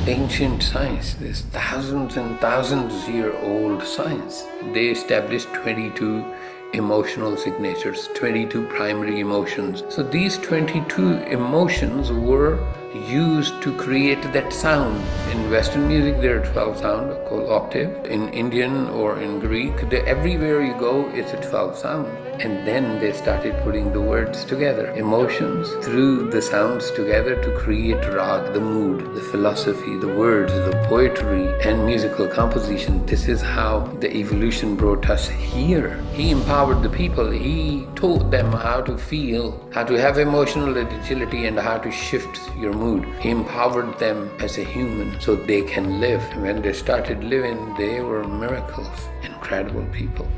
ancient science, this thousands and thousands year old science. They established 22 emotional signatures, 22 primary emotions. So these 22 emotions were used to create that sound. In Western music, there are 12 sound called octave. In Indian or in Greek, everywhere you go, it's a 12 sound. And then they started putting the words together, emotions through the sounds together to create Raag, the mood, the philosophy, the words, the poetry, and musical composition. This is how the evolution brought us here. He empowered the people. He taught them how to feel, how to have emotional agility, and how to shift your mood. He empowered them as a human so they can live. And when they started living, they were miracles, incredible people.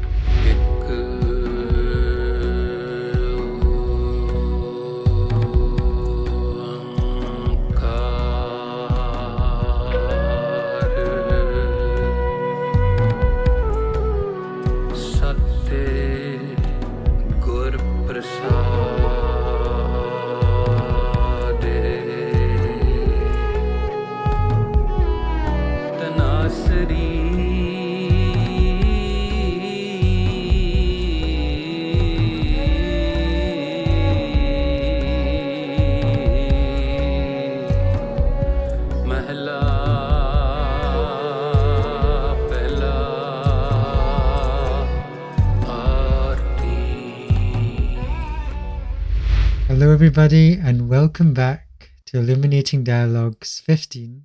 Hello everybody and welcome back to Illuminating Dialogues 15,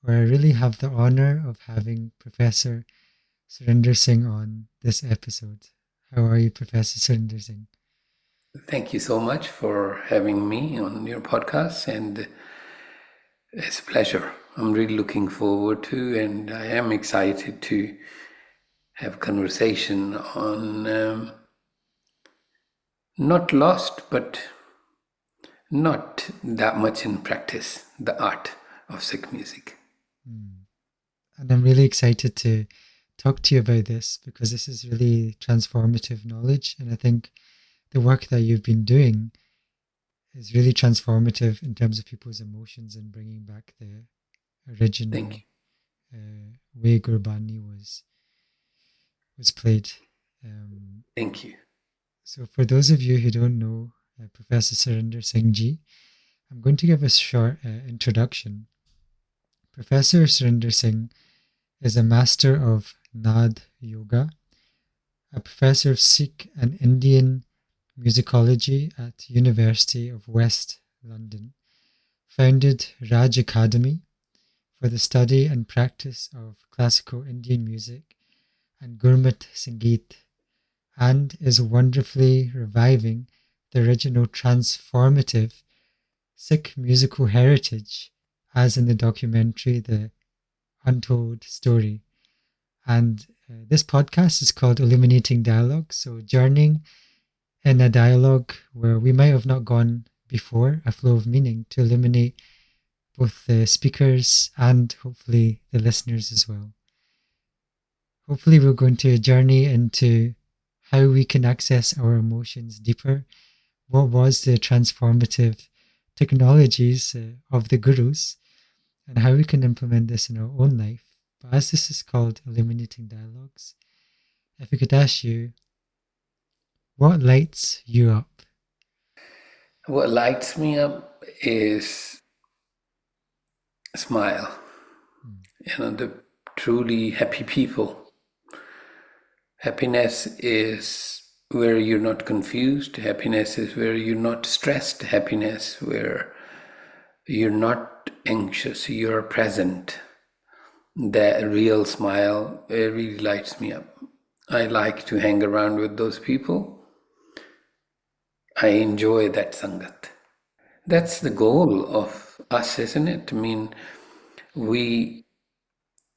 where I really have the honor of having Professor Surinder Singh on this episode. How are you, Professor Surinder Singh? Thank you so much for having me on your podcast, and it's a pleasure. I'm really looking forward to, and I am excited to have conversation on not lost, but not that much in practice, the art of Sikh music. And I'm really excited to talk to you about this because this is really transformative knowledge, and I think the work that you've been doing is really transformative in terms of people's emotions and bringing back the original way Gurbani was played. Thank you. So for those of you who don't know Professor Surinder Singh ji, I'm going to give a short introduction. Professor Surinder Singh is a master of Naad Yoga, a professor of Sikh and Indian musicology at University of West London, founded Raag Academy for the study and practice of classical Indian music and Gurmat Sangeet, and is wonderfully reviving the original transformative Sikh musical heritage as in the documentary The Untold Story. And this podcast is called Illuminating Dialogue, so journeying in a dialogue where we might have not gone before, a flow of meaning to illuminate both the speakers and hopefully the listeners as well. Hopefully we're going to journey into how we can access our emotions deeper. What was the transformative technologies of the gurus and how we can implement this in our own life. But as this is called Illuminating Dialogues, if I could ask you, what lights you up? What lights me up is a smile. The truly happy people. Happiness is where you're not confused. Happiness is where you're not stressed. Happiness where you're not anxious, you're present. That real smile, it really lights me up. I like to hang around with those people. I enjoy that sangat. That's the goal of us, isn't it? I mean, we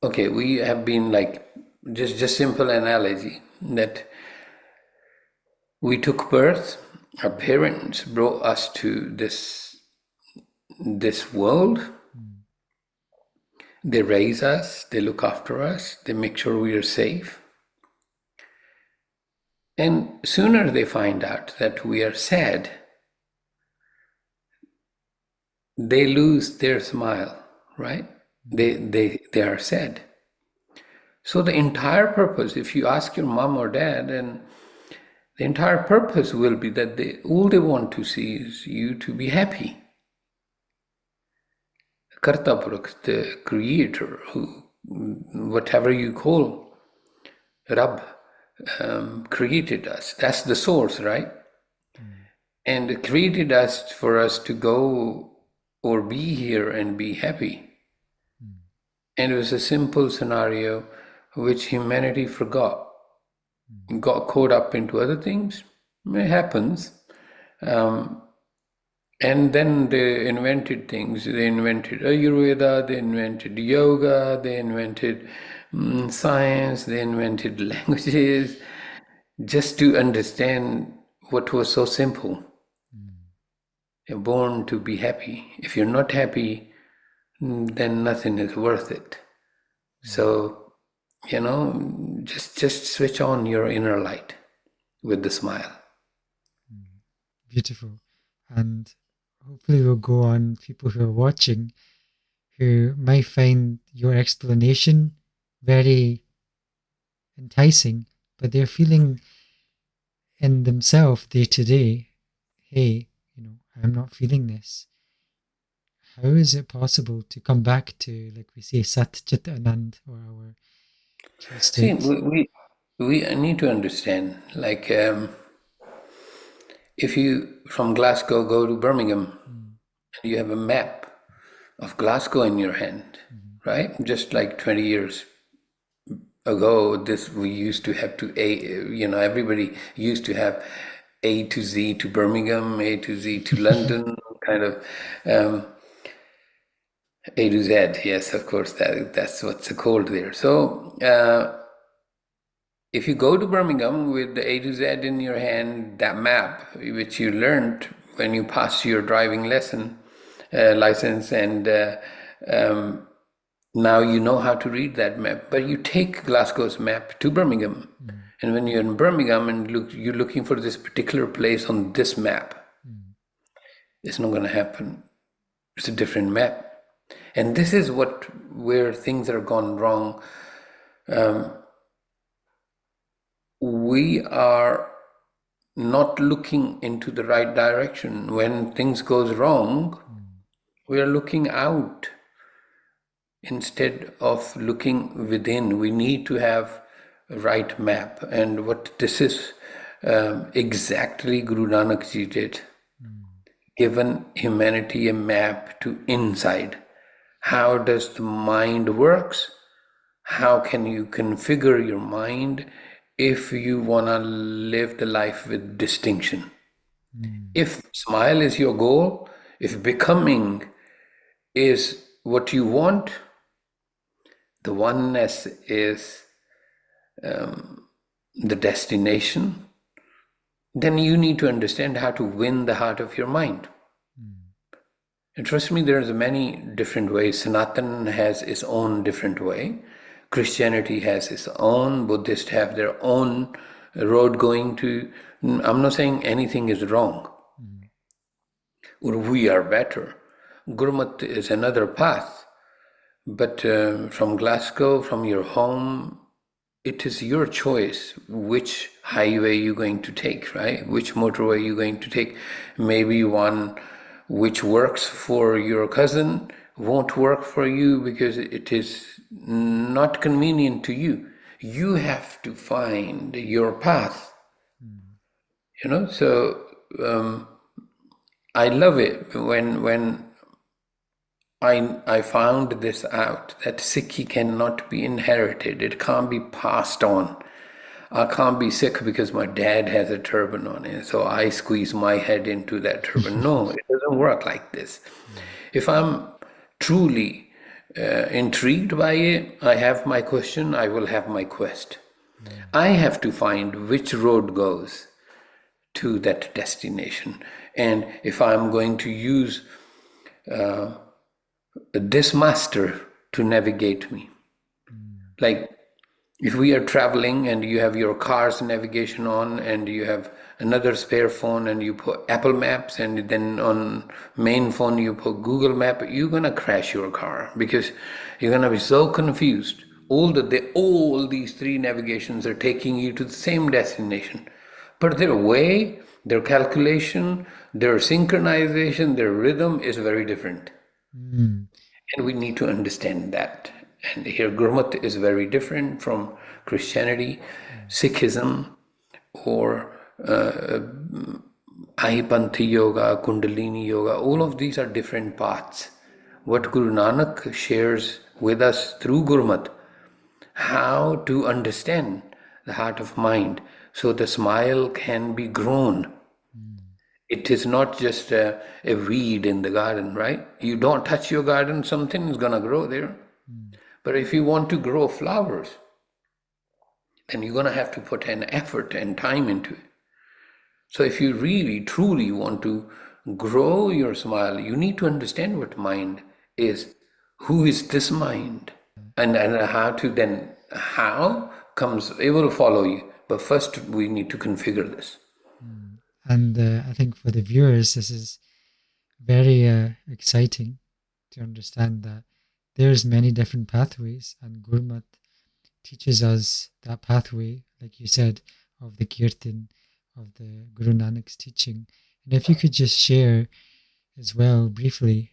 have been like, just simple analogy, that we took birth, our parents brought us to this world. They raise us, they look after us, they make sure we are safe. And sooner they find out that we are sad, they lose their smile, right? They are sad. So the entire purpose, if you ask your mom or dad, and the entire purpose will be that all they want to see is you to be happy. Karta Purakh, the creator, who, whatever you call Rab, created us. That's the source, right? And created us for us to go or be here and be happy. And it was a simple scenario which humanity forgot, got caught up into other things. It happens. And then they invented things. They invented Ayurveda, they invented yoga, they invented science, they invented languages, just to understand what was so simple. You're born to be happy. If you're not happy, then nothing is worth it. So, just switch on your inner light with the smile. Beautiful. And hopefully we'll go on, people who are watching, who might find your explanation very enticing, but they're feeling in themselves day to day, hey, I'm not feeling this. How is it possible to come back to, like we say, Sat Chit Anand, or our true See, state? we need to understand, like, if you from Glasgow go to Birmingham, you have a map of Glasgow in your hand, right? Just like 20 years ago, we used to have everybody used to have A to Z to Birmingham, A to Z to London, kind of A to Z. Yes, of course, that's what's called there. So if you go to Birmingham with the A to Z in your hand, that map, which you learned when you passed your driving license, and now you know how to read that map. But you take Glasgow's map to Birmingham, and when you're in Birmingham and you're looking for this particular place on this map, it's not going to happen. It's a different map. And this is where things are gone wrong. We are not looking into the right direction. When things goes wrong, we are looking out instead of looking within. We need to have a right map. And what this is exactly Guru Nanak Ji did. Given humanity a map to inside. How does the mind works? How can you configure your mind if you want to live the life with distinction? If smile is your goal, if becoming is what you want, the oneness is the destination, then you need to understand how to win the heart of your mind. And trust me, there's many different ways. Sanatan has its own different way. Christianity has its own. Buddhists have their own road going to. I'm not saying anything is wrong. Or we are better. Gurmat is another path. But from Glasgow, from your home, it is your choice which highway you're going to take, right? Which motorway you're going to take. Maybe one which works for your cousin won't work for you because it is not convenient to you. You have to find your path. So I love it when I found this out, that Sikhi cannot be inherited. It can't be passed on. I can't be Sikh because my dad has a turban on it, so I squeeze my head into that turban. No, it doesn't work like this. If I'm truly intrigued by it, I have my question, I will have my quest. I have to find which road goes to that destination. And if I'm going to use this master to navigate me, like If we are traveling and you have your car's navigation on and you have another spare phone and you put Apple Maps and then on main phone you put Google Map, you're gonna crash your car because you're gonna be so confused. All these three navigations are taking you to the same destination, but their way, their calculation, their synchronization, their rhythm is very different. Mm. And we need to understand that. And here, Gurmat is very different from Christianity, Sikhism, or Ahipanthi Yoga, Kundalini Yoga. All of these are different paths. What Guru Nanak shares with us through Gurmat, how to understand the heart of mind so the smile can be grown. It is not just a weed in the garden, right? You don't touch your garden, something is going to grow there. But if you want to grow flowers, then you're going to have to put an effort and time into it. So if you really, truly want to grow your smile, you need to understand what mind is. Who is this mind? And how comes, it will follow you. But first we need to configure this. And I think for the viewers, this is very exciting to understand that there's many different pathways, and Gurmat teaches us that pathway, like you said, of the Kirtan, of the Guru Nanak's teaching. And if you could just share as well briefly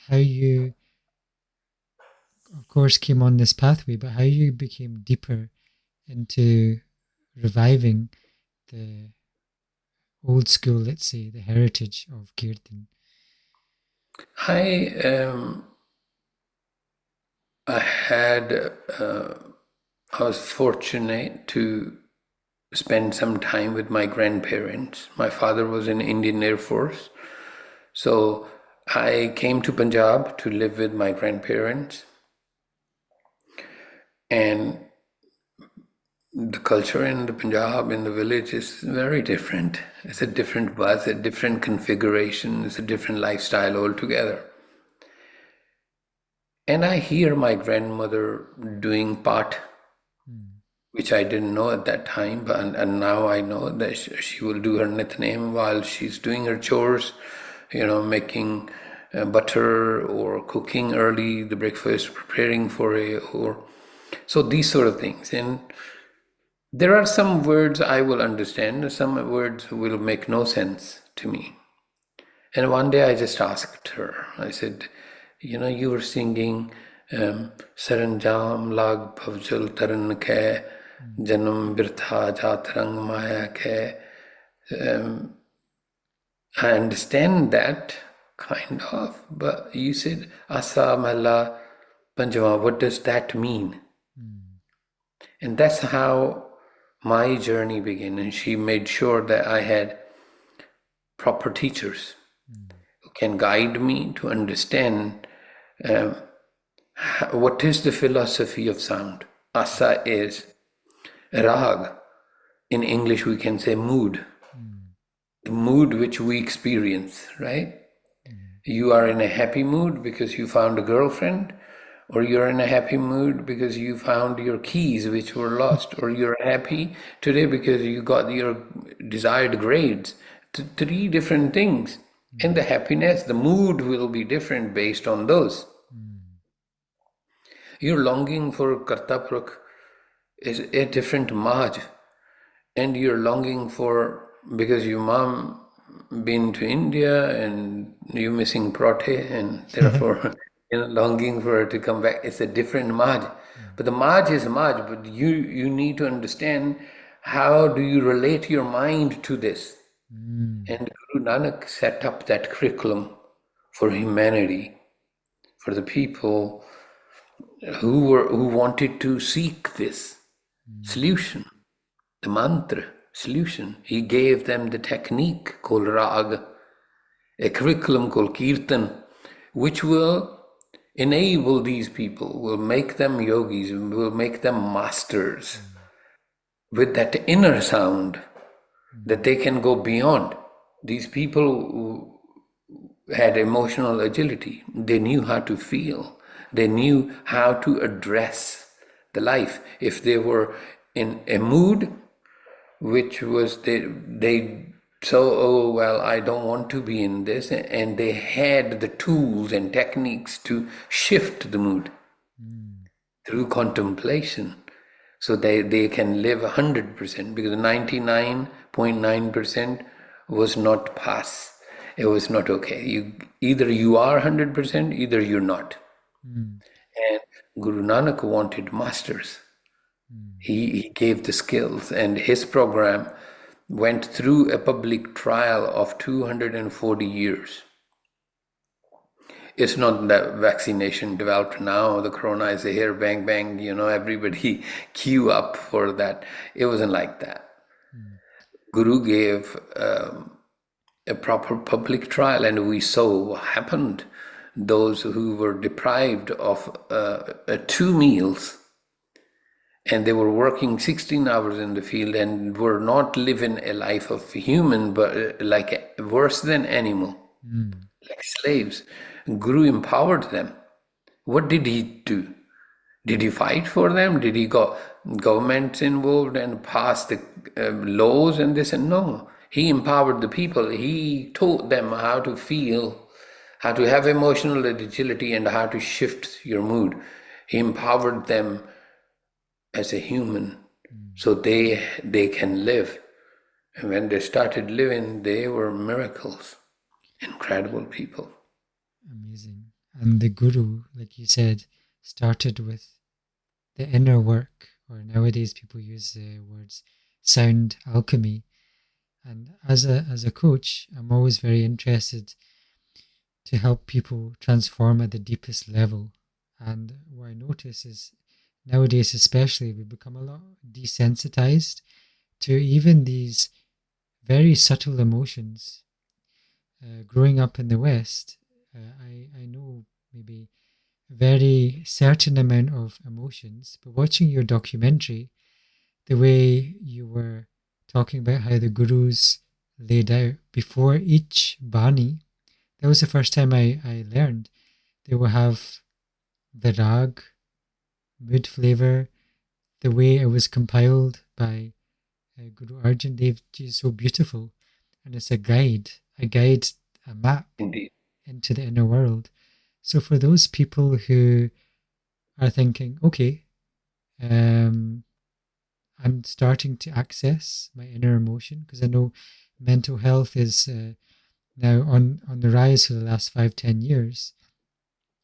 how you, of course, came on this pathway, but how you became deeper into reviving the old school, let's say, the heritage of Kirtan. I was fortunate to spend some time with my grandparents. My father was in Indian Air Force, so I came to Punjab to live with my grandparents. And the culture in the Punjab, in the village, is very different. It's a different buzz, a different configuration, it's a different lifestyle altogether. And I hear my grandmother doing part, which I didn't know at that time, but and now I know that she will do her nitnem while she's doing her chores, making butter or cooking early the breakfast, preparing for it, or so these sort of things. And there are some words I will understand, some words will make no sense to me. And one day I just asked her, I said, you were singing Saranjam lag bhavjal taran ke janam birtha jatrang maya ke. I understand that, kind of, but you said Asa Mala Panjama, what does that mean? And that's how my journey began. And she made sure that I had proper teachers who can guide me to understand what is the philosophy of sound. Asa is Raag. In English, we can say mood. The mood which we experience, right? You are in a happy mood because you found a girlfriend, or you're in a happy mood because you found your keys which were lost, or you're happy today because you got your desired grades. Three different things. And the happiness, the mood will be different based on those. Your longing for Kartapurukh is a different Maj. And you're longing for, because your mom been to India and you're missing Prote, and therefore longing for her to come back. It's a different Maj. But the Maj is Maj, but you need to understand how do you relate your mind to this. And Guru Nanak set up that curriculum for humanity, for the people who wanted to seek this solution, the mantra solution. He gave them the technique called Raag, a curriculum called Kirtan, which will enable these people, will make them yogis, will make them masters with that inner sound that they can go beyond. These people who had emotional agility, they knew how to feel, they knew how to address the life. If they were in a mood which was they so, oh well, I don't want to be in this, and they had the tools and techniques to shift the mood through contemplation, so they can live 100%, because 99.9% was not pass. It was not okay. Either you are 100%, either you're not. And Guru Nanak wanted masters. He gave the skills, and his program went through a public trial of 240 years. It's not that vaccination developed now, the corona is here, bang, bang, everybody queue up for that. It wasn't like that. Guru gave a proper public trial, and we saw what happened. Those who were deprived of 2 meals, and they were working 16 hours in the field and were not living a life of human, but like worse than animal, like slaves. Guru empowered them. What did he do? Did he fight for them? Did he got governments involved and pass the laws and this? And no, he empowered the people. He taught them how to feel, how to have emotional agility, and how to shift your mood. He empowered them as a human, so they can live. And when they started living, they were miracles, incredible people. Amazing. And the Guru, like you said, started with the inner work, or nowadays people use the words sound alchemy. And as a coach, I'm always very interested to help people transform at the deepest level. And what I notice is nowadays, especially, we become a lot desensitized to even these very subtle emotions. Growing up in the West, I know maybe a very certain amount of emotions, but watching your documentary, the way you were talking about how the gurus laid out before each bani, that was the first time I learned they will have the Raag, mood flavor, the way it was compiled by Guru Arjan Dev Ji is so beautiful, and it's a guide, a map Indeed. into the inner world. So for those people who are thinking, okay, I'm starting to access my inner emotion, because I know mental health is now on the rise for the last 5-10 years,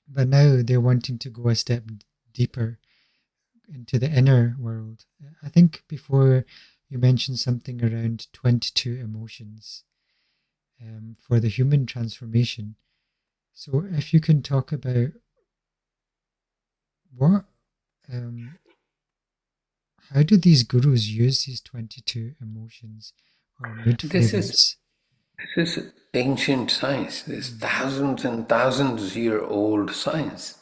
but now they're wanting to go a step deeper into the inner world. I think before you mentioned something around 22 emotions for the human transformation. So if you can talk about what, how do these gurus use these 22 emotions or mood flavors? This is ancient science. This thousands and thousands year old science.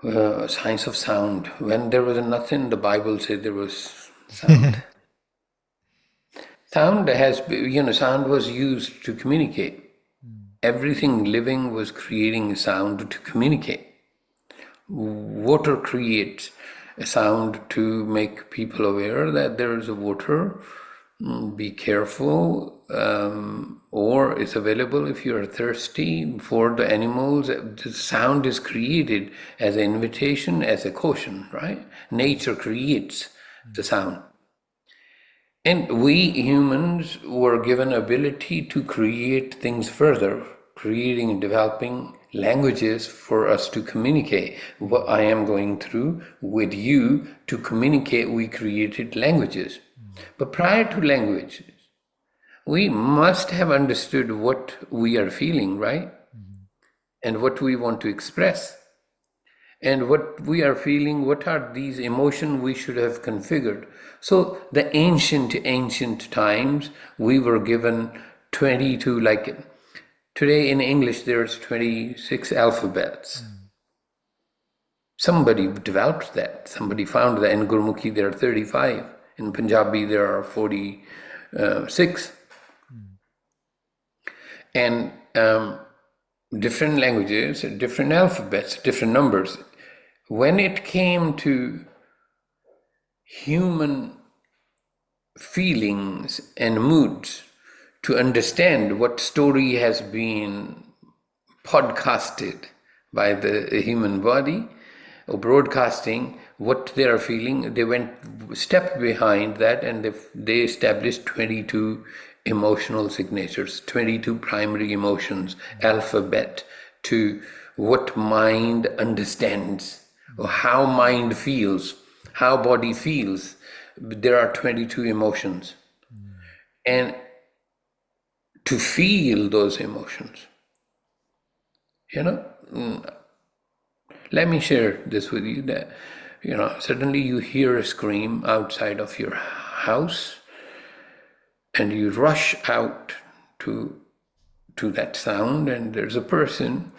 Science of sound. When there was nothing, the Bible said there was sound. Sound was used to communicate. Everything living was creating sound to communicate. Water creates a sound to make people aware that there is a water. Be careful, or it's available if you are thirsty. For the animals, the sound is created as an invitation, as a caution, right? Nature creates the sound. And we humans were given ability to create things further, creating and developing languages for us to communicate what I am going through with you. To communicate, we created languages. But prior to languages, we must have understood what we are feeling, right? And what we want to express. And what we are feeling, what are these emotions we should have configured. So the ancient times, we were given 22, like today in English, there's 26 alphabets. Somebody developed that. Somebody found that. In Gurmukhi, there are 35. In Punjabi, there are 46. And different languages, different alphabets, different numbers. when it came to human feelings and moods, to understand what story has been podcasted by the human body or broadcasting what they are feeling, they went a step behind that, and they established 22 emotional signatures, 22 primary emotions, alphabet to what mind understands or how mind feels, how body feels. There are 22 emotions, and to feel those emotions, let me share this with you, that suddenly you hear a scream outside of your house and you rush out to that sound, and there's a person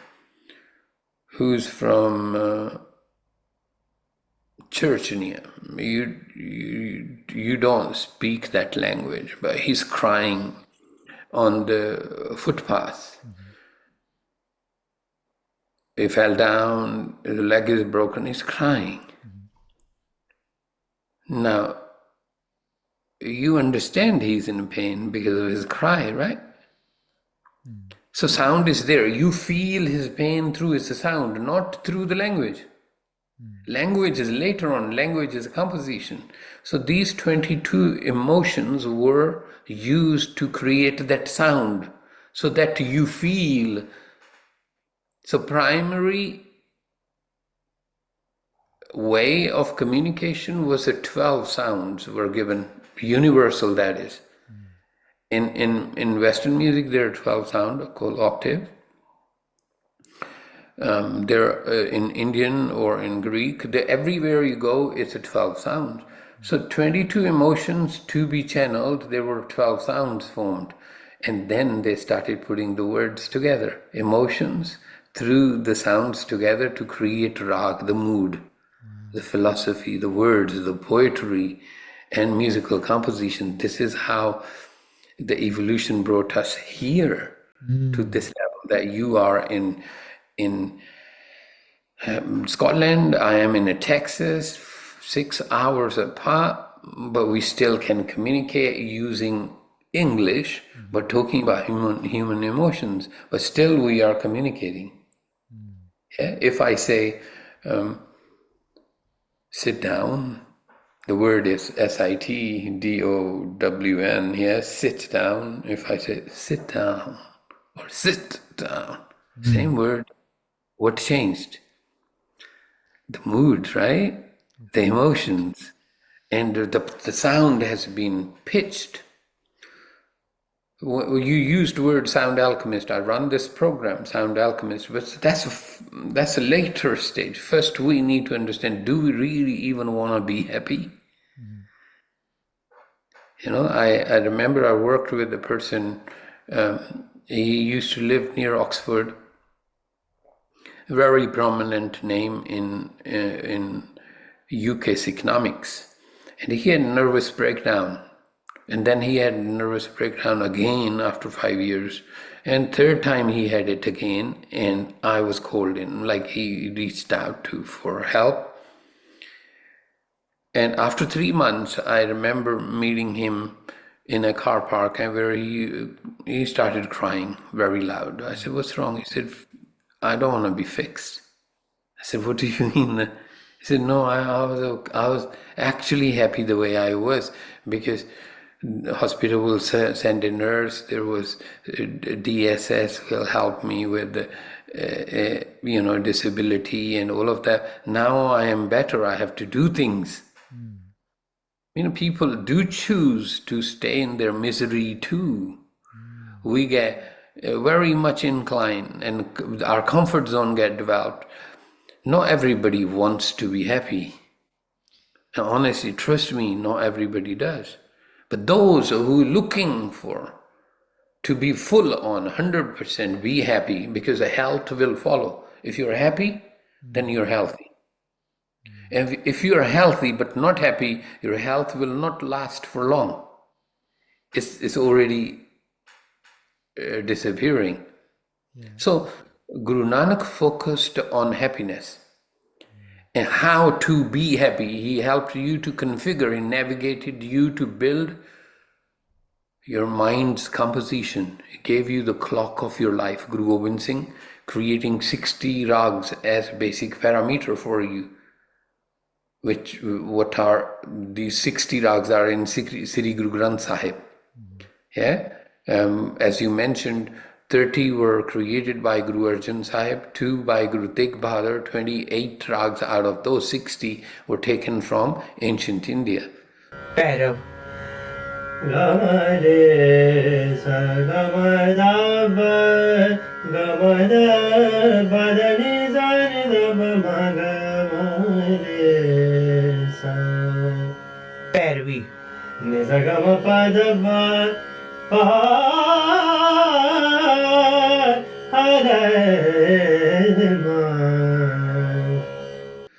who's from Chechnya. You don't speak that language, but he's crying on the footpath. He fell down, his leg is broken, he's crying. Now, you understand he's in pain because of his cry, right? So sound is there. You feel his pain through his sound, not through the language. Language is later on, language is a composition. So these 22 emotions were used to create that sound so that you feel. So primary way of communication was that 12 sounds were given, universal that is. In Western music, there are 12 sounds called octave. In Indian or in Greek, everywhere you go, it's a 12 sounds. So 22 emotions to be channeled, there were 12 sounds formed. And then they started putting the words together, emotions through the sounds together to create Raag, the mood, the philosophy, the words, the poetry, and musical composition. This is how the evolution brought us here to this level, that you are in Scotland, I am in Texas, 6 hours apart, but we still can communicate using English, but talking about human emotions, but still we are communicating. Yeah? If I say, sit down, the word is SITDOWN, yes, sit down. If I say sit down or sit down, same word, what changed? The mood, right? The emotions. And the sound has been pitched. You used the word sound alchemist. I run this program, Sound Alchemist, but that's a later stage. First, we need to understand, do we really even want to be happy? I remember I worked with a person, he used to live near Oxford, a very prominent name in UK economics, and he had a nervous breakdown. And then he had a nervous breakdown again after 5 years. And third time he had it again, and I was called in, like he reached out for help. And after 3 months, I remember meeting him in a car park, and where he started crying very loud. I said, "What's wrong?" He said, "I don't want to be fixed." I said, "What do you mean?" He said, "No, I was actually happy the way I was, because the hospital will send a nurse. There was DSS will help me with disability and all of that. Now I am better. I have to do things." People do choose to stay in their misery too. We get very much inclined, and our comfort zone get developed. Not everybody wants to be happy. And honestly, trust me, not everybody does. But those who are looking for to be full on 100%, be happy, because the health will follow. If you're happy, then you're healthy. And if you're healthy but not happy, your health will not last for long. It's already disappearing. Yeah. So Guru Nanak focused on happiness. and how to be happy. He helped you to configure and navigated you to build your mind's composition. He gave you the clock of your life, Guru Gobind Singh, creating 60 rags as basic parameter for you. What are these 60 rags are in Sri Guru Granth Sahib. Yeah, as you mentioned, 30 were created by Guru Arjan Sahib, 2 by Guru Tegh Bahadur, 28 rags out of those 60 were taken from ancient India. Bhairav. Bhairavi.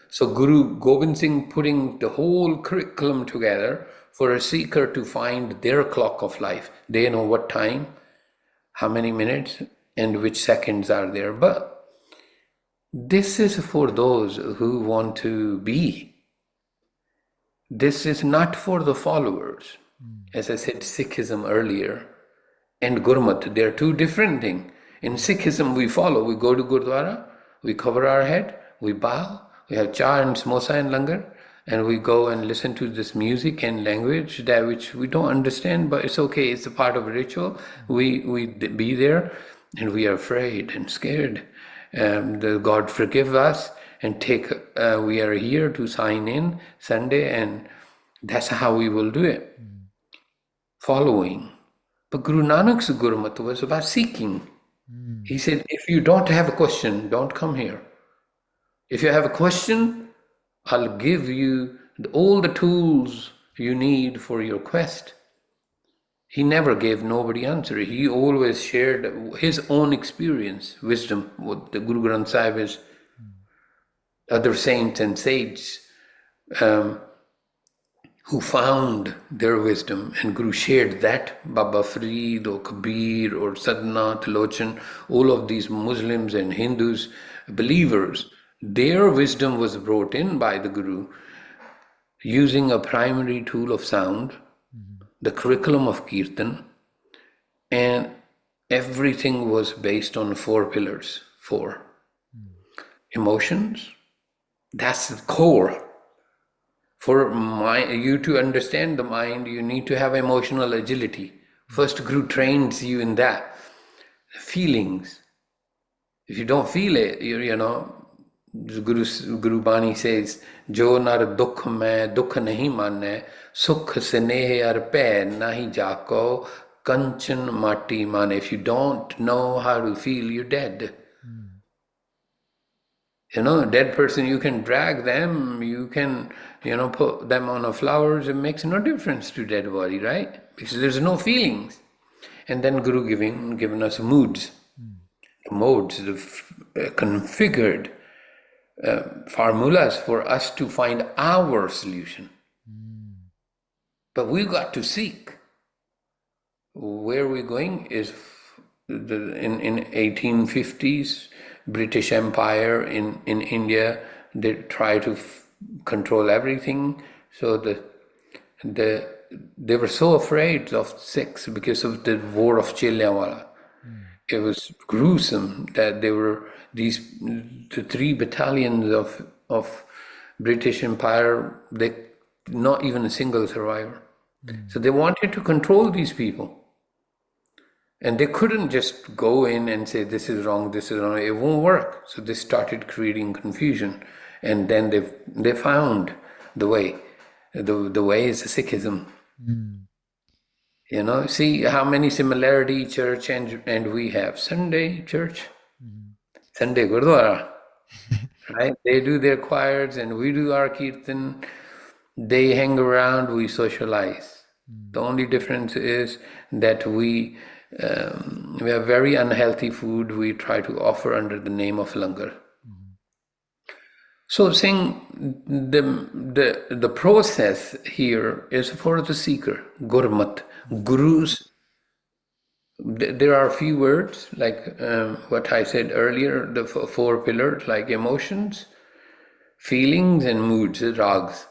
So Guru Gobind Singh putting the whole curriculum together for a seeker to find their clock of life. They know what time, how many minutes, and which seconds are there. But this is for those who want to be. This is not for the followers. As I said, Sikhism earlier and Gurmat, they're two different things. In Sikhism, we follow. We go to Gurdwara, we cover our head, we bow, we have cha and samosa and langar, and we go and listen to this music and language that which we don't understand, but it's okay. It's a part of a ritual. We be there, and we are afraid and scared. The God forgive us and take. We are here to sign in Sunday, and that's how we will do it. Following. But Guru Nanak's Gurmat was about seeking. He said, if you don't have a question, don't come here. If you have a question, I'll give you all the tools you need for your quest. He never gave nobody answer. He always shared his own experience, wisdom, what the Guru Granth Sahib is, other saints and sages who found their wisdom, and Guru shared that. Baba Farid or Kabir or Sadhna, Talochan, all of these Muslims and Hindus, believers, their wisdom was brought in by the Guru using a primary tool of sound, the curriculum of Kirtan, and everything was based on 4 pillars. 4. Emotions, that's the core. For you to understand the mind, you need to have emotional agility. First, Guru trains you in that. Feelings. If you don't feel it, Guru Bani says, Jo nar dukh mein dukh nahi manne, sukh snehe ar pe nahi jako, kanchan mati mane. If you don't know how to feel, you're dead. A dead person, you can drag them, you can, put them on a flowers, it makes no difference to dead body, right? Because there's no feelings. And then Guru given us moods, modes, the configured formulas for us to find our solution. But we've got to seek. Where we're going is in 1850s, British Empire in India, they try to control everything. So they were so afraid of Sikhs because of the war of Jallianwala. It was gruesome that there were the 3 battalions of British Empire, not even a single survivor. So they wanted to control these people. And they couldn't just go in and say, this is wrong, this is wrong. It won't work. So they started creating confusion. And then they found the way. The way is Sikhism. See how many similarity church and we have. Sunday church, Sunday Gurdwara, right? They do their choirs and we do our kirtan. They hang around, we socialize. The only difference is that we have very unhealthy food we try to offer under the name of langar. So saying the process here is for the seeker, gurmat, gurus. There are a few words like what I said earlier, the 4 pillars, like emotions, feelings and moods, rags.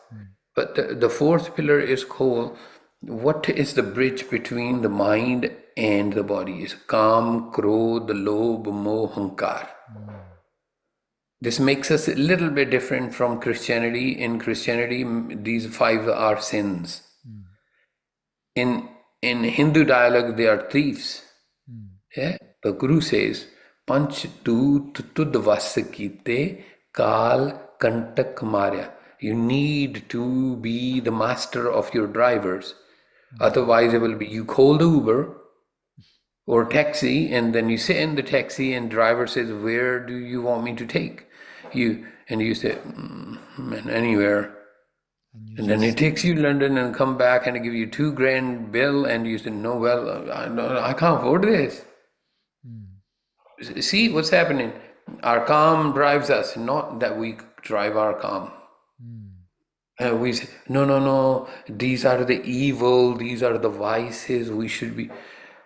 But the fourth pillar is called, what is the bridge between the mind and the body? Is Kam, Krodh, Lobh, Moh, Hankar. This makes us a little bit different from Christianity. In Christianity, these five are sins. In Hindu dialogue, they are thieves. Yeah? The Guru says, Panch Doot Tud Vas Kite Kal Kantak Marya. You need to be the master of your drivers. Otherwise, it will be you call the Uber or taxi, and then you sit in the taxi, and driver says, "Where do you want me to take you?" And you say, "Anywhere." And then it takes you to London and come back and give you $2,000 bill, and you say, "No, well, I can't afford this." See what's happening? Our calm drives us, not that we drive our calm. We say, no, these are the evil, these are the vices, we should be.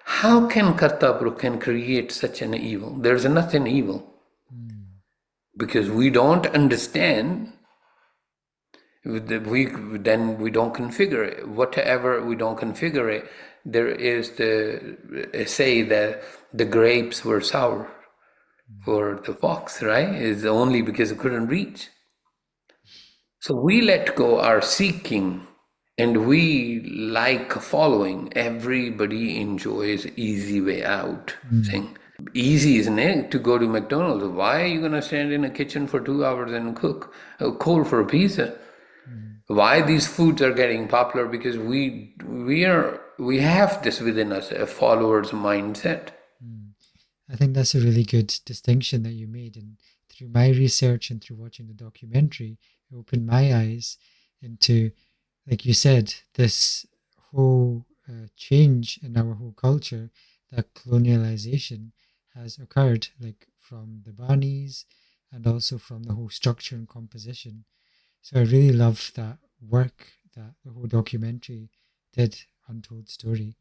How can Kartapuru can create such an evil? There's nothing evil. Because we don't understand, then we don't configure it. Whatever we don't configure it, there is the say that the grapes were sour for the fox, right? It's only because it couldn't reach. So we let go our seeking, and we like following. Everybody enjoys easy way out thing. Easy, isn't it, to go to McDonald's? Why are you going to stand in a kitchen for 2 hours and cook a coal for a pizza? Why these foods are getting popular? Because we have this within us, a follower's mindset. I think that's a really good distinction that you made. And through my research and through watching the documentary, it opened my eyes into, like you said, this whole change in our whole culture, that colonialization has occurred, like from the Banis and also from the whole structure and composition. So I really love that work that the whole documentary did, Untold Story,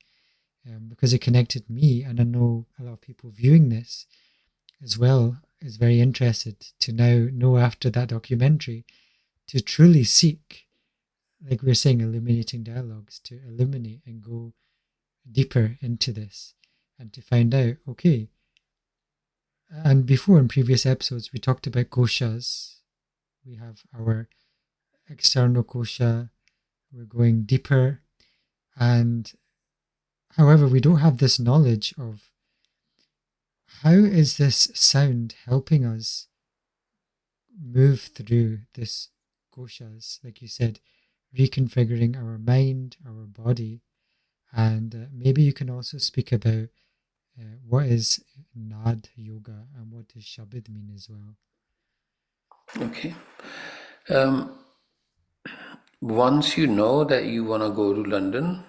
because it connected me, and I know a lot of people viewing this as well is very interested to now know, after that documentary, to truly seek, like we're saying, illuminating dialogues, to illuminate and go deeper into this and to find out, okay. And before, in previous episodes, we talked about koshas. We have our external kosha, we're going deeper, and however, we don't have this knowledge of how is this sound helping us move through this koshas, like you said, reconfiguring our mind, our body, and maybe you can also speak about what is Naad Yoga and what does Shabad mean as well. Okay. Once you know that you want to go to London,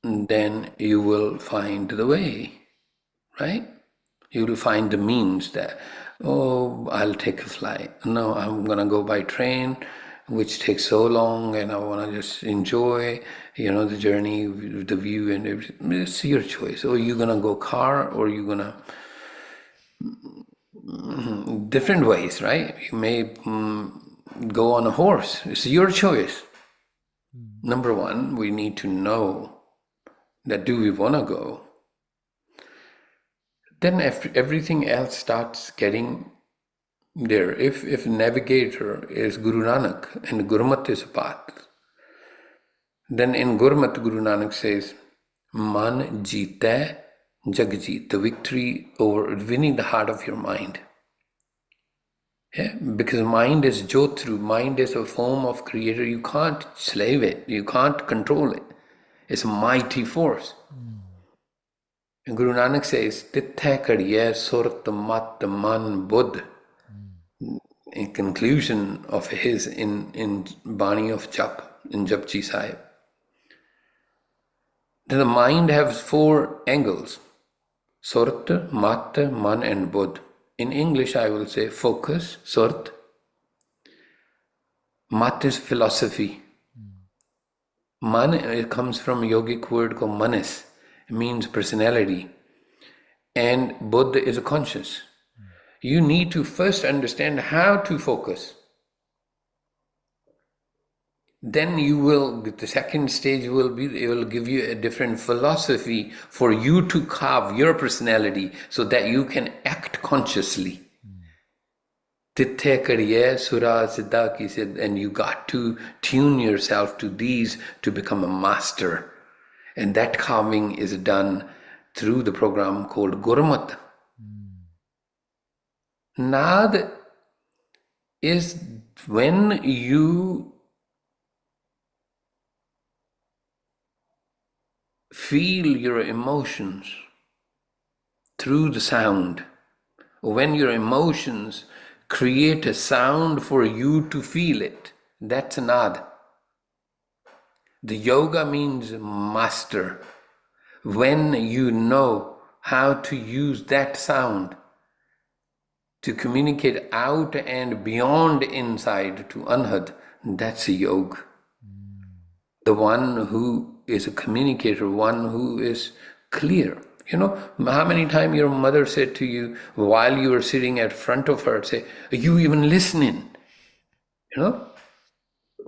then you will find the way, right? You will find the means that, oh, I'll take a flight. No, I'm going to go by train, which takes so long, and I want to just enjoy, the journey, the view, and everything. It's your choice. Or you're going to go car, or you're going to different ways, right? You may go on a horse. It's your choice. Number one, we need to know that do we want to go? Then everything else starts getting there. If navigator is Guru Nanak and Gurmat is a path, then in Gurmat, Guru Nanak says, Man jeeta jagjeet, the victory over winning the heart of your mind. Yeah, because mind is Jhoty, mind is a form of creator. You can't slave it, you can't control it. It's a mighty force. And Guru Nanak says, Tithe kadiye surat mat man buddh. In conclusion of his in Bani of Jap, in Japji Sahib. The mind has 4 angles: Surat, Mat, Man and Buddh. In English I will say focus, Surat. Mat is philosophy. Man, it comes from a yogic word called manas. It means personality. And Buddha is a conscious. You need to first understand how to focus. then you will, the second stage will be, it will give you a different philosophy for you to carve your personality so that you can act consciously. And you got to tune yourself to these to become a master. And that carving is done through the program called Gurmat. Naad is when you feel your emotions through the sound, when your emotions create a sound for you to feel it, that's Naad. The yoga means master. When you know how to use that sound to communicate out and beyond inside to Anhad, that's a yoga. The one who is a communicator, one who is clear. You know, how many times your mother said to you while you were sitting at front of her, say, are you even listening? You know?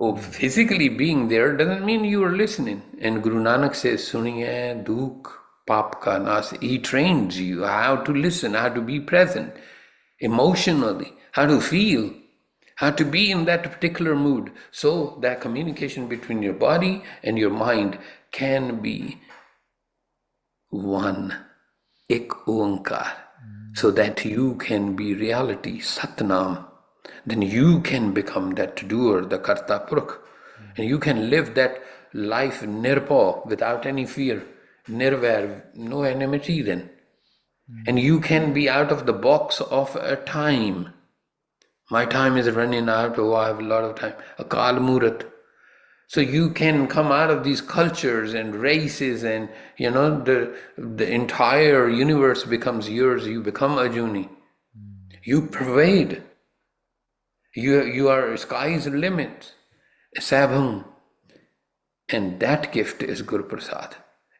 Oh, physically being there doesn't mean you are listening. And Guru Nanak says, Suniye dukh pap ka nas. He trains you how to listen, how to be present emotionally, how to feel, how to be in that particular mood. So that communication between your body and your mind can be one, ek onkar, so that you can be reality, Satnam. Then you can become that doer, the Karta Purkh. And you can live that life nirpo, without any fear, nirvair, no enmity then. And you can be out of the box of a time. My time is running out, oh, I have a lot of time. Akal Murat. So you can come out of these cultures and races, and you know the entire universe becomes yours. You become Ajuni. You pervade. You are sky's the limit. Sabhung. And that gift is Guru Prasad.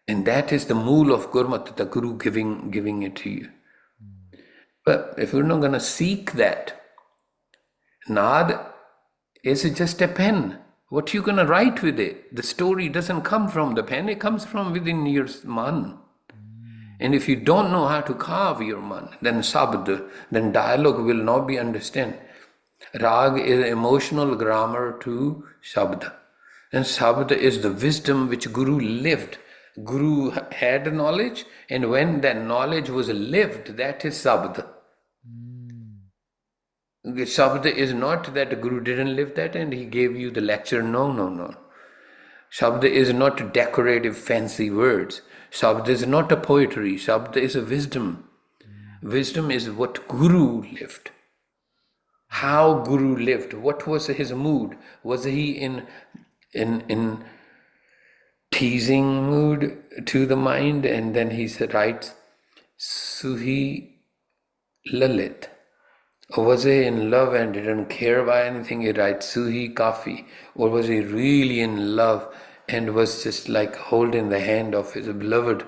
And that is the mool of Gurmat, the Guru giving it to you. But if we're not going to seek that, Naad is just a pen. What you going to write with it? The story doesn't come from the pen, it comes from within your man. And if you don't know how to carve your man, then sabd, then dialogue will not be understood. Raag is emotional grammar to shabd. And shabd is the wisdom which Guru lived. Guru had knowledge, and when that knowledge was lived, that is sabd. Shabd is not that the Guru didn't live that and he gave you the lecture. No, no, no. Shabd is not decorative, fancy words. Shabd is not a poetry. Shabd is a wisdom. Wisdom is what Guru lived. How Guru lived. What was his mood? Was he in teasing mood to the mind? And then he writes, Suhi Lalit. Or was he in love and didn't care about anything? He writes Suhi Kafi. Or was he really in love and was just like holding the hand of his beloved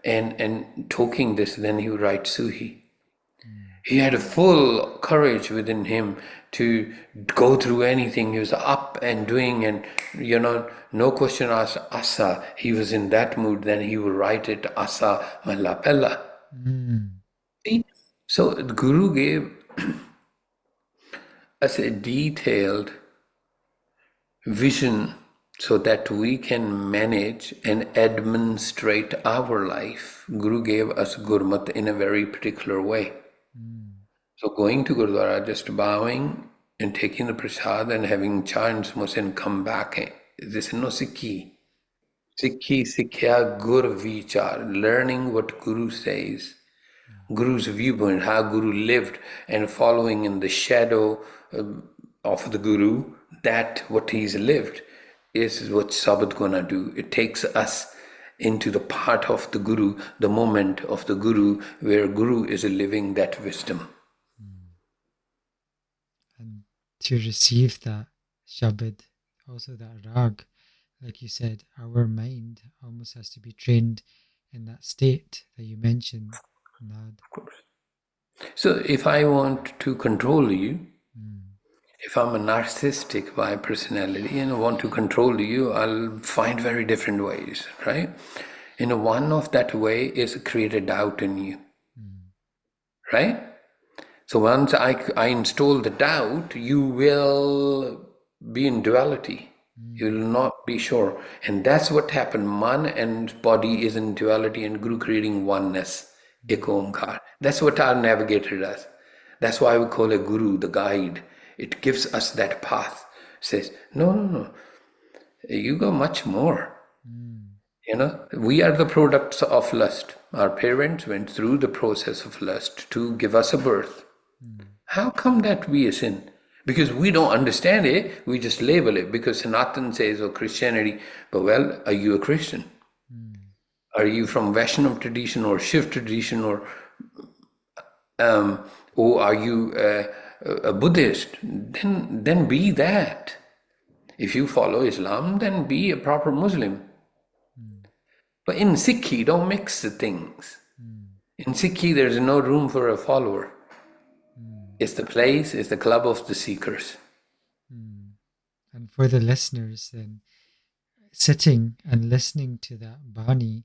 and talking this? Then he would write Suhi. He had a full courage within him to go through anything. He was up and doing, and no question asked Asa. He was in that mood. Then he would write it Asa Malapella. See? So the Guru gave us a detailed vision so that we can manage and administrate our life. Guru gave us Gurmat in a very particular way. So going to Gurdwara, just bowing and taking the prasad and having chants and come back. This is no Sikhi. Sikhi, Sikhya, Gur Vichar, learning what Guru says. Guru's viewpoint, how Guru lived, and following in the shadow of the Guru, that what he's lived is what Sabbath gonna do. It takes us into the part of the Guru, the moment of the Guru, where Guru is living that wisdom. And to receive that Shabad, also that Raag, like you said, our mind almost has to be trained in that state that you mentioned, Naad. Of course. So if I want to control you, If I'm a narcissistic by personality and I want to control you, I'll find very different ways, right? And one of that way is create a doubt in you, right? So once I install the doubt, you will be in duality. You will not be sure. And that's what happened. Man and body is in duality and Guru creating oneness, Ek Omkar. That's what our navigator does. That's why we call a Guru the guide. It gives us that path. Says, no, no, no. You go much more. We are the products of lust. Our parents went through the process of lust to give us a birth. How come that be a sin? Because we don't understand it, we just label it. Because Sanatan says, oh, Christianity, but well, are you a Christian? Are you from Vaishnav tradition or Shiv tradition or are you a Buddhist? Then be that. If you follow Islam, then be a proper Muslim. But in Sikhi, don't mix the things. In Sikhi, there's no room for a follower. It's the place, it's the club of the seekers. And for the listeners, then, sitting and listening to that Bani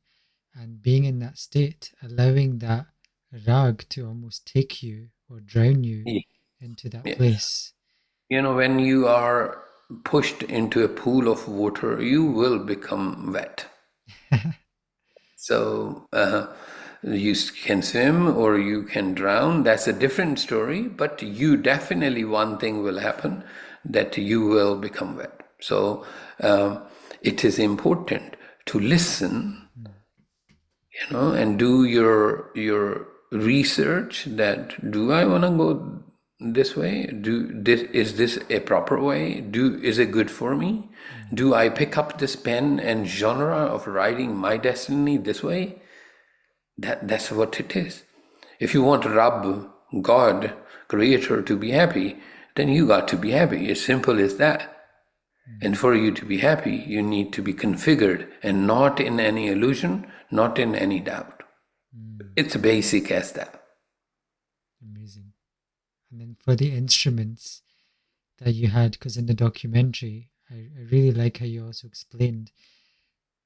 and being in that state, allowing that Raag to almost take you or drown you into that place. When you are pushed into a pool of water, you will become wet. So you can swim or you can drown. That's a different story. But you definitely, one thing will happen, that you will become wet. So it is important to listen, and do your research. That do I want to go this way? Is this a proper way? Is it good for me? Do I pick up this pen and genre of writing my destiny this way? That's what it is. If you want Rabb, God, Creator, to be happy, then you got to be happy. As simple as that. And for you to be happy, you need to be configured and not in any illusion, not in any doubt. It's basic as that. Amazing. And then for the instruments that you had, because in the documentary, I really like how you also explained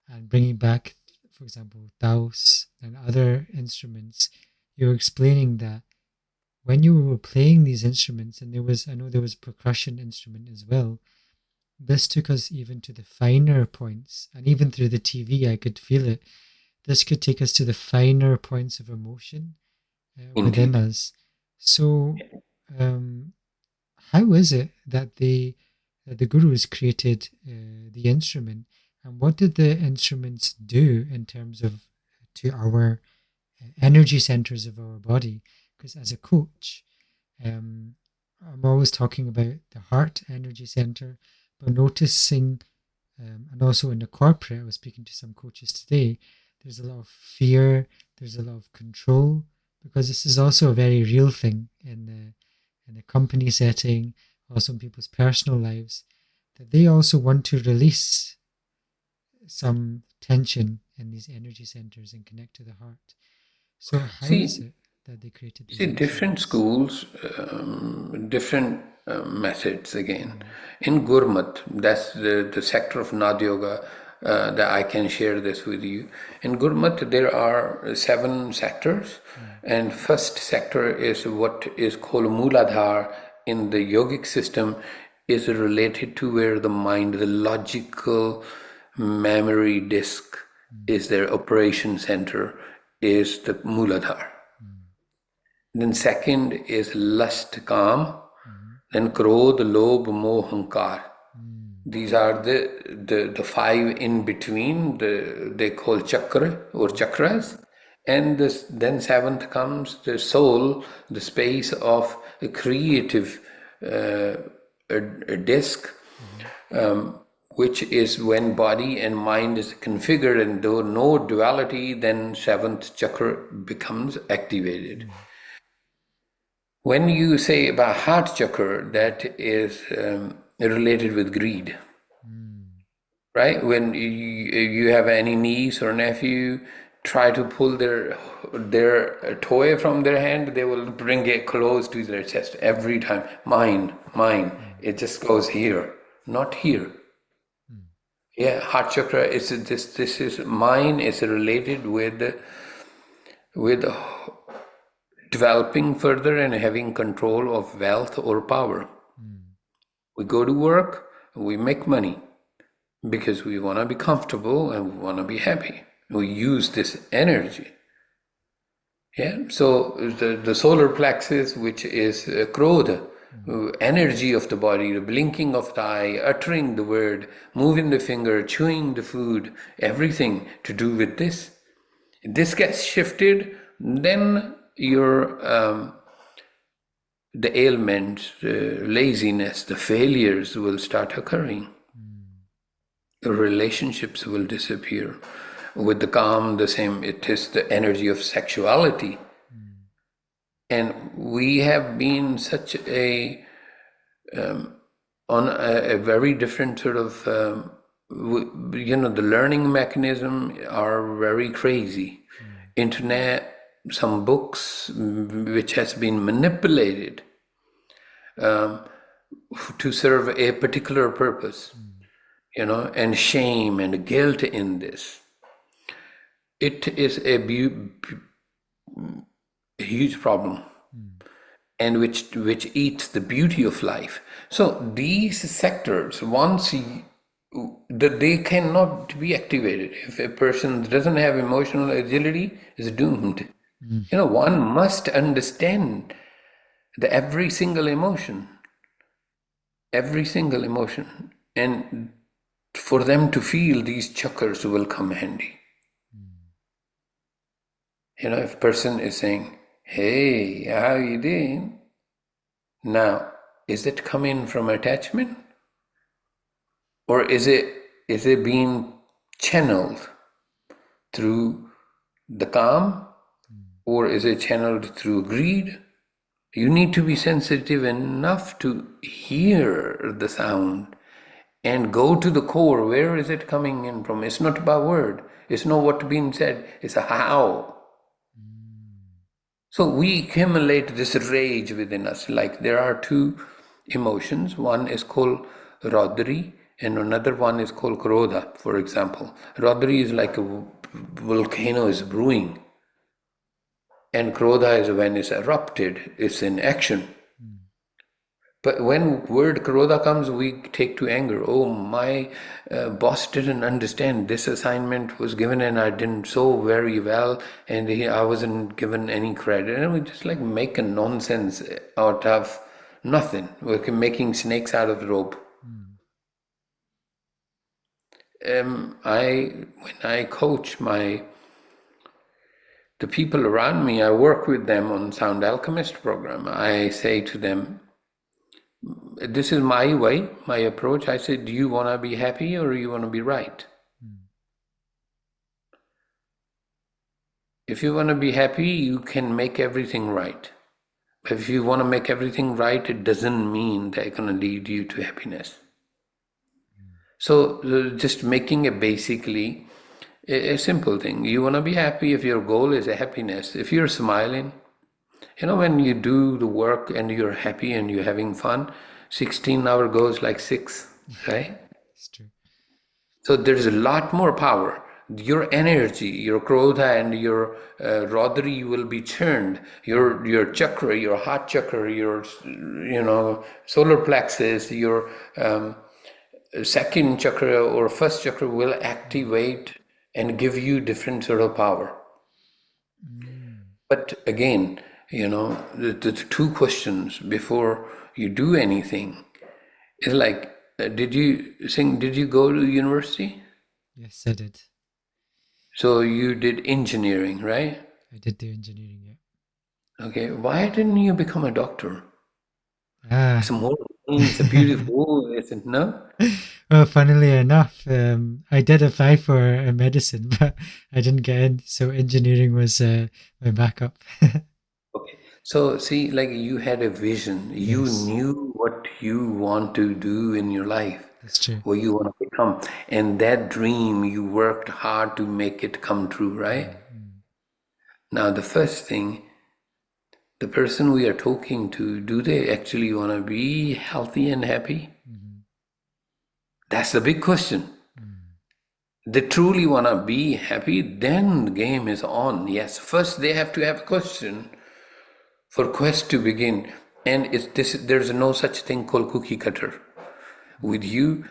and bringing back, for example, Taos and other instruments, you were explaining that when you were playing these instruments, and I know there was a percussion instrument as well, this took us even to the finer points, and even through the TV, I could feel it. This could take us to the finer points of emotion within us. So, how is it that the gurus created the instrument, and what did the instruments do in terms of to our energy centers of our body? Because as a coach, I'm always talking about the heart energy center, but noticing, and also in the corporate, I was speaking to some coaches today, there's a lot of fear, there's a lot of control, because this is also a very real thing in a company setting, also in people's personal lives, that they also want to release some tension in these energy centers and connect to the heart. So how is it that they created these different schools, different methods again. In Gurmat, that's the sector of Naad Yoga, that I can share this with you. In Gurmat, there are 7 sectors, and first sector is what is called Mooladhar in the yogic system, is related to where the mind, the logical memory disk, is their operation center, is the Mooladhar. Then second is lust, Kam. Then Krodh, Lobh, Moh, Hankar. These are the 5 in between, they call chakra or chakras. And then 7th comes the soul, the space of a creative a disk, which is when body and mind is configured and though no duality, then 7th chakra becomes activated. When you say about heart chakra, that is related with greed, right? When you have any niece or nephew, try to pull their toy from their hand, they will bring it close to their chest every time. Mine. It just goes here, not here. Yeah, heart chakra is this. This is mine. Is related with developing further and having control of wealth or power. We go to work, we make money because we want to be comfortable and we want to be happy. We use this energy. Yeah. So the solar plexus, which is krodha, energy of the body, the blinking of the eye, uttering the word, moving the finger, chewing the food, everything to do with this. This gets shifted, then your the ailments, the laziness, the failures will start occurring. The relationships will disappear. With the calm, the same. It is the energy of sexuality. And we have been such on a very different sort of, the learning mechanism are very crazy. Internet, some books which has been manipulated to serve a particular purpose, and shame and guilt in this. It is a huge problem, and which eats the beauty of life. So these sectors, once they cannot be activated. If a person doesn't have emotional agility, is doomed. One must understand every single emotion, and for them to feel, these chakras will come handy. If a person is saying, "Hey, how you doing?" Now, is it coming from attachment? Or is it being channeled through the calm? Or is it channeled through greed? You need to be sensitive enough to hear the sound and go to the core. Where is it coming in from? It's not about word. It's not what's being said. It's a how. So we accumulate this rage within us. Like there are two emotions. One is called Rodri and another one is called Krodha, for example. Rodri is like a volcano is brewing. And Krodha is when it's erupted, it's in action. But when word Krodha comes, we take to anger. Oh, my boss didn't understand. This assignment was given and I didn't so very well, and I wasn't given any credit. And we just like make a nonsense out of nothing. We're making snakes out of rope. When I coach the people around me, I work with them on Sound Alchemist program. I say to them, this is my way, my approach. I say, do you want to be happy or do you want to be right? If you want to be happy, you can make everything right. But if you want to make everything right, it doesn't mean they're going to lead you to happiness. So just making it basically a simple thing. You want to be happy if your goal is happiness. If you're smiling, when you do the work and you're happy and you're having fun, 16-hour goes like 6, right? It's true. So there's a lot more power. Your energy, your krodha and your rodri will be churned. Your chakra, your heart chakra, your solar plexus, your second chakra or first chakra will activate and give you different sort of power. But again, the two questions before you do anything is like, did you go to university? Yes, I did. So you did engineering, right? I did do engineering, yeah. Okay, why didn't you become a doctor? Ah. It's more, it's a beautiful, isn't it? No? Well, funnily enough, I did apply for a medicine, but I didn't get in. So engineering was my backup. Okay, so see, like you had a vision. You Yes. knew what you want to do in your life, That's true. what you want to become. And that dream, you worked hard to make it come true, right? Now, the first thing, the person we are talking to, do they actually want to be healthy and happy? That's the big question. They truly want to be happy, then the game is on. Yes, first they have to have a question for quest to begin. And there's no such thing called cookie cutter. With you,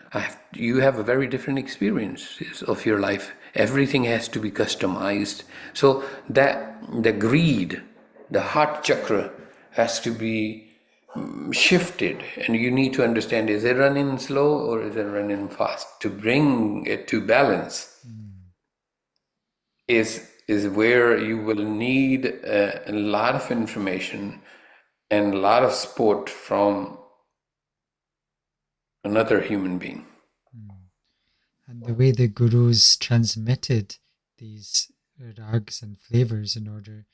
you have a very different experiences of your life. Everything has to be customized. So that the greed, the heart chakra has to be shifted, and you need to understand, is it running slow or is it running fast? To bring it to balance is where you will need a lot of information and a lot of support from another human being. And the way the gurus transmitted these rags and flavors in order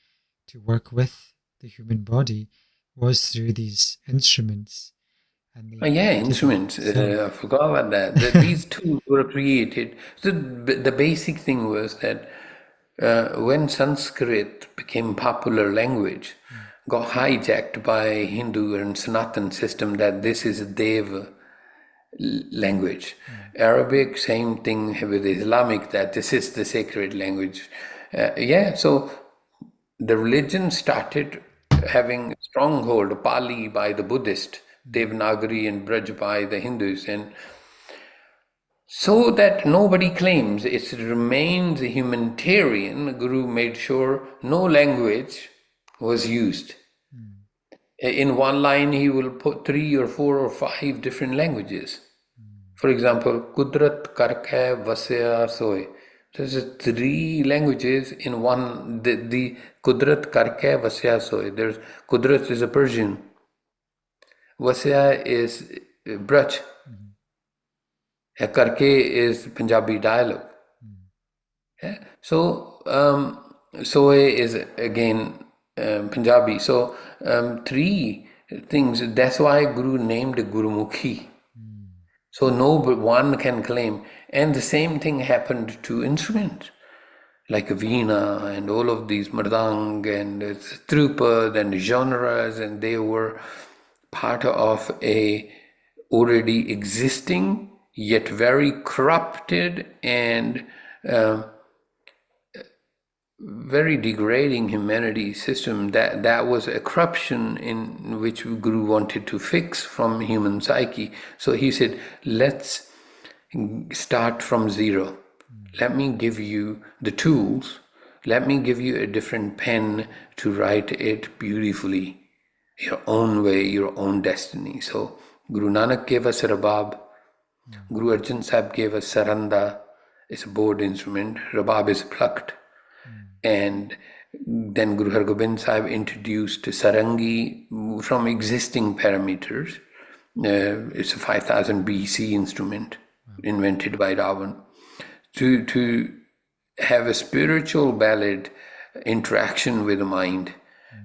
to work with the human body was through these instruments. And they Yeah, created instruments. themselves. I forgot about that. These tools were created. So the basic thing was that when Sanskrit became popular language, got hijacked by Hindu and Sanatan system, that this is Dev language. Arabic, same thing with Islamic, that this is the sacred language. So the religion started having stronghold, Pali by the Buddhist, Devanagari and Braj by the Hindus, and so that nobody claims it remains a humanitarian, Guru made sure no language was used. In one line, he will put 3 or 4 or 5 different languages. For example, Kudrat Karkha Vasya Soy. There's 3 languages in one. The Kudrat Karkha Vasya Soy. There's Kudrat is a Persian. Vasya is Braj. Karke is Punjabi dialogue. Yeah? So Soy is again Punjabi. So 3 things. That's why Guru named Gurumukhi. So no one can claim. And the same thing happened to instruments like veena and all of these mardang and trupad and genres, and they were part of a already existing yet very corrupted and very degrading humanity system. That was a corruption in which Guru wanted to fix from human psyche. So he said, let's start from zero. Let me give you the tools. Let me give you a different pen to write it beautifully, your own way, your own destiny. So Guru Nanak gave us a rabab. Guru Arjan Sahib gave us saranda. It's a bowed instrument. Rabab is plucked. And then Guru Har Gobind Sahib introduced sarangi from existing parameters. It's a 5000 BC instrument invented by Ravan to have a spiritual ballad interaction with the mind,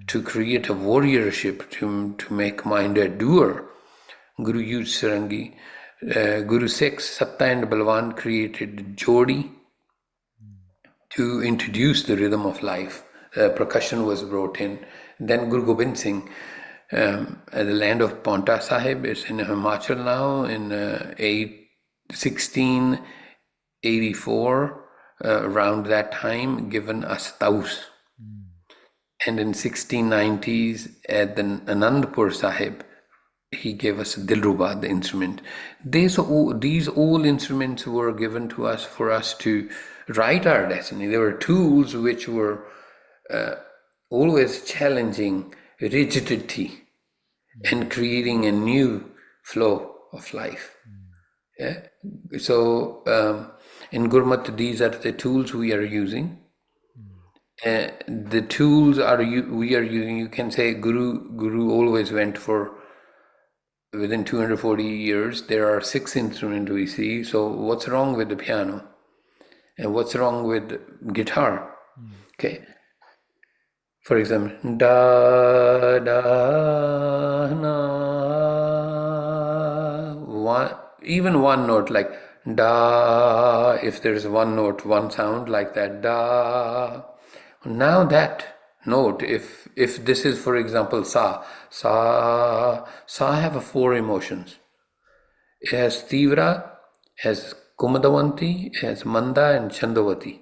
to create a warriorship, to make mind a doer. Guru used sarangi. Guru Sikh, Satta and Balwan created Jhoty to introduce the rhythm of life. Percussion was brought in. Then Guru Gobind Singh, at the land of Paonta Sahib, is in Himachal now, in 1684, around that time, given us Taus. And in 1690s, at the Anandpur Sahib, he gave us Dilruba, the instrument. These all instruments were given to us for us to write our destiny. They were tools which were always challenging rigidity and creating a new flow of life. Yeah? So in Gurmat, these are the tools we are using. The tools we are using, you can say Guru always went for, within 240 years, there are 6 instruments we see. So what's wrong with the piano? And what's wrong with guitar? Okay. For example, da da na, even one note like da, if there's one note, one sound like that, da. Now that note, if this is, for example, sa have four emotions. It has Tivra, has Kumadavanti, has Manda and Chandavati.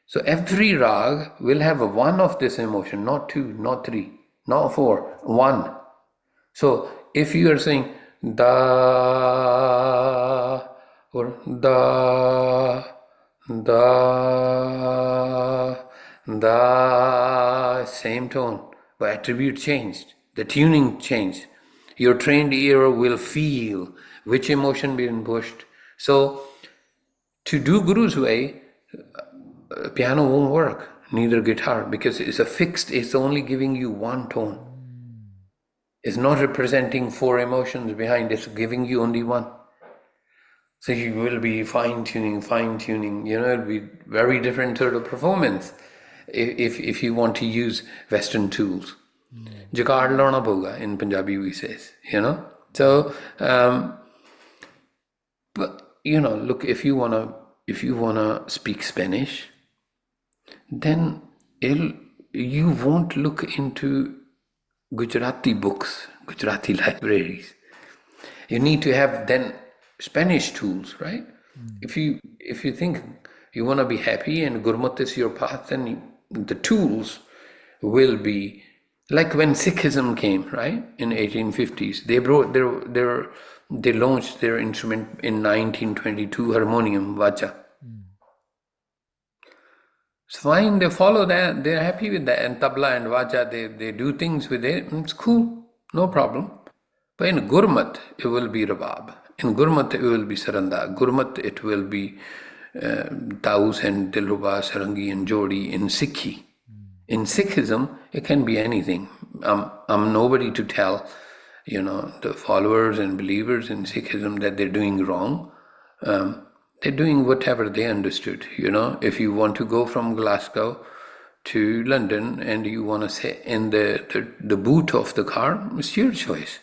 So every rag will have one of this emotion, not two, not three, not four, one. So if you are saying da or da, same tone, but attribute changed, the tuning changed. Your trained ear will feel which emotion being pushed. So to do Guru's way, piano won't work, neither guitar, because it's a fixed, it's only giving you one tone. It's not representing four emotions behind, it's giving you only one. So you will be fine-tuning, it'll be very different sort of performance if you want to use Western tools. Jugaad launa pauga, in Punjabi we says, So, but, look, if you wanna speak Spanish, then you won't look into Gujarati books, Gujarati libraries. You need to have then Spanish tools, right? If you think you want to be happy and Gurmat is your path, then the tools will be like when Sikhism came, right, in 1850s. They brought they launched their instrument in 1922, harmonium, vacha. It's fine, they follow that, they're happy with that, and tabla and vacha, they do things with it, it's cool, no problem. But in Gurmat, it will be Rabab. In Gurmat, it will be Saranda. Gurmat, it will be Taus and Dilruba, Sarangi and Jhoty in Sikhi. In Sikhism, it can be anything. I'm nobody to tell, the followers and believers in Sikhism that they're doing wrong. They're doing whatever they understood, If you want to go from Glasgow to London and you want to sit in the boot of the car, it's your choice.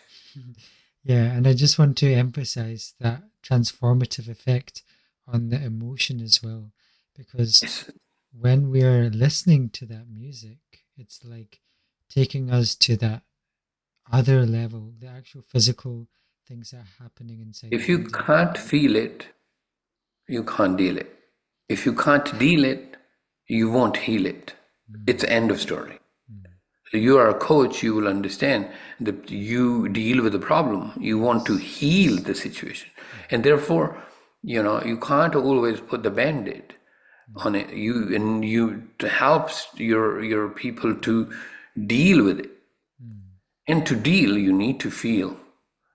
Yeah, and I just want to emphasize that transformative effect on the emotion as well, because when we are listening to that music, it's like taking us to that other level, the actual physical things that are happening inside. If you can't feel it, you can't deal it. If you can't deal it, you won't heal it. It's end of story. You are a coach, you will understand that you deal with the problem. You want to heal the situation. And therefore, you can't always put the band-aid on it. It helps your people to deal with it. And to deal, you need to feel.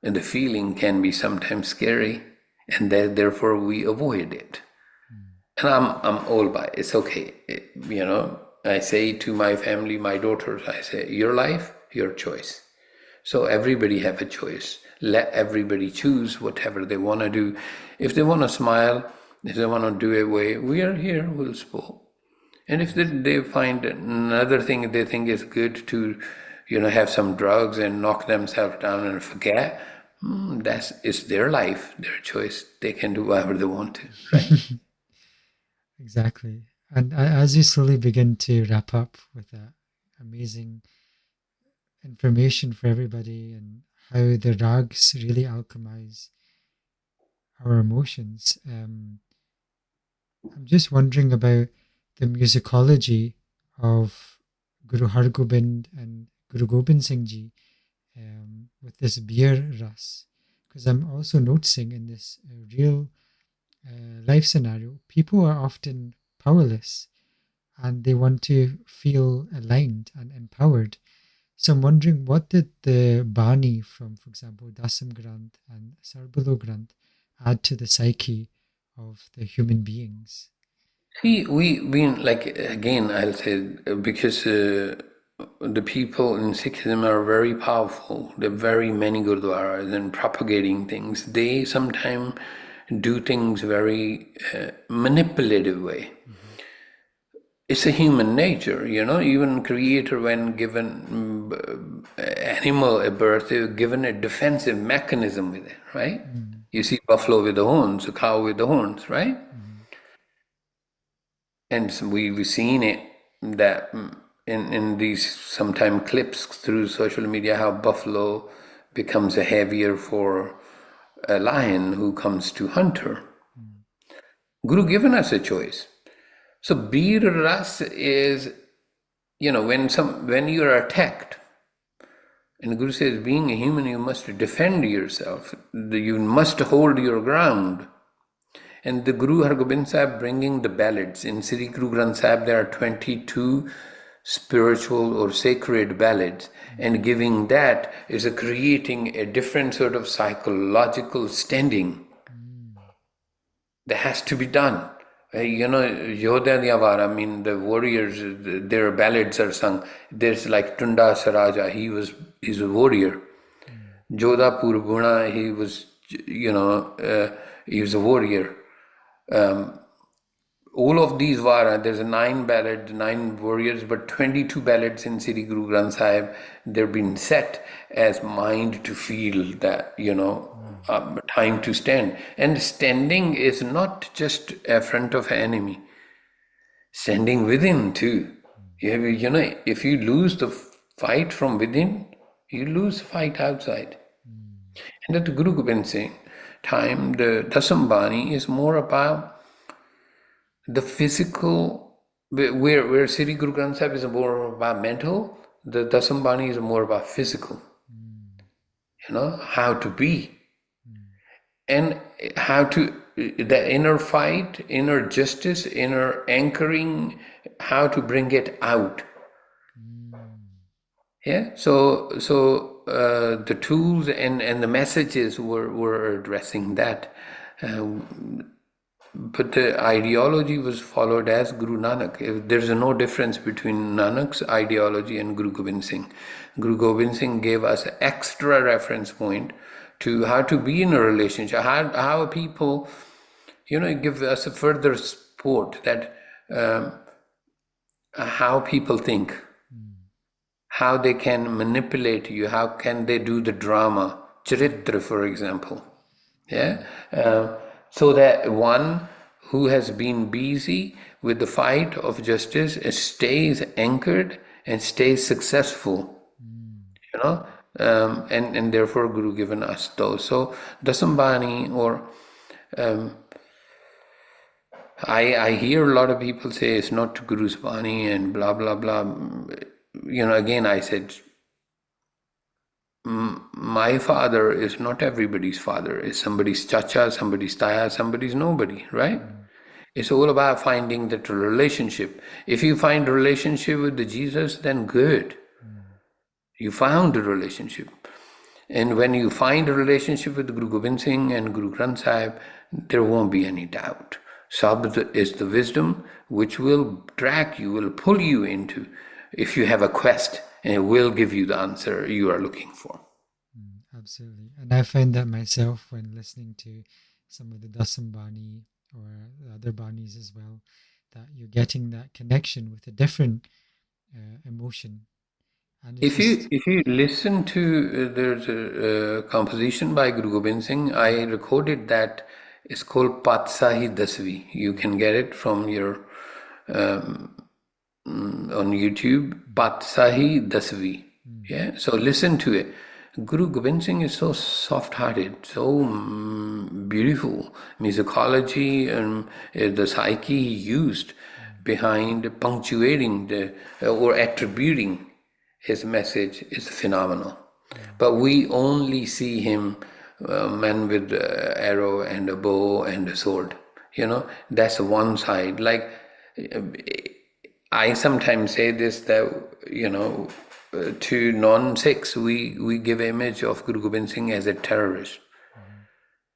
And the feeling can be sometimes scary, and therefore we avoid it. And I'm all by it. It's okay. I say to my family, my daughters, I say, your life, your choice. So everybody have a choice. Let everybody choose whatever they want to do. If they want to smile, if they want to do it way, we are here, we'll support. And if they find another thing they think is good to, have some drugs and knock themselves down and forget, it's their life, their choice. They can do whatever they want to, right? Exactly. And as you slowly begin to wrap up with that amazing information for everybody and how the rags really alchemize our emotions, I'm just wondering about the musicology of Guru Har Gobind and Guru Gobind Singh Ji with this beer ras. Because I'm also noticing in this real life scenario, people are often powerless and they want to feel aligned and empowered. So I'm wondering, what did the Bani from, for example, Dasam Granth and Sarbulo Granth add to the psyche of the human beings? See, again, I'll say, because the people in Sikhism are very powerful. There are very many gurdwaras and propagating things. They sometimes do things very manipulative way. It's a human nature, even creator, when given animal a birth, they're given a defensive mechanism with it, right? You see buffalo with the horns, a cow with the horns, right? And so we've seen it that in these sometime clips through social media, how buffalo becomes heavier for a lion who comes to hunt her. Guru given us a choice. So Bir Ras is, when you are attacked, and the Guru says, being a human, you must defend yourself. You must hold your ground. And the Guru Hargobind Sahib bringing the ballads. In Sri Guru Granth Sahib, there are 22 spiritual or sacred ballads. And giving that is creating a different sort of psychological standing that has to be done. Yodha Diyavara, the warriors, their ballads are sung. There's like Tunda Saraja, he's a warrior. Jodha Purguna, he was a warrior. All of these Vara, there's 9 ballads, 9 warriors, but 22 ballads in Sri Guru Granth Sahib, they've been set as mind to feel that, time to stand. And standing is not just a front of an enemy, standing within too. If you lose the fight from within, you lose the fight outside. And at the Guru Gobind Singh time, the Dasambani is more about the physical, where Sri Guru Granth Sahib is more about mental, the Dasambani is more about physical. How to be. And how to, the inner fight, inner justice, inner anchoring, how to bring it out. Yeah, so the tools and the messages were addressing that. But the ideology was followed as Guru Nanak. There's no difference between Nanak's ideology and Guru Gobind Singh. Guru Gobind Singh gave us an extra reference point to how to be in a relationship, how people, give us a further support that how people think, how they can manipulate you, how can they do the drama, charitra, for example. Yeah. So that one who has been busy with the fight of justice stays anchored and stays successful, and therefore Guru given us those. So Dasambani, or I hear a lot of people say it's not Guru's Bani and blah blah blah. Again I said, my father is not everybody's father. It's somebody's chacha, somebody's taya, somebody's nobody, right? It's all about finding that relationship. If you find a relationship with the Jesus, then good. You found a relationship. And when you find a relationship with Guru Gobind Singh and Guru Granth Sahib, there won't be any doubt. Sabd is the wisdom which will drag you, will pull you into, if you have a quest, and it will give you the answer you are looking for. Absolutely. And I find that myself when listening to some of the Dasambani or the other Banis as well, that you're getting that connection with a different emotion. And if you listen to, there's a composition by Guru Gobind Singh, I recorded that. It's called Patsahi Dasvi. You can get it from your on YouTube, Patsahi Dasvi. Yeah, so listen to it. Guru Gobind Singh is so soft-hearted, so beautiful. Musicology and the psyche he used behind punctuating or attributing his message is phenomenal. But we only see him, man with arrow and a bow and a sword. That's one side. Like, I sometimes say this, that, to non-Sikhs, we give image of Guru Gobind Singh as a terrorist.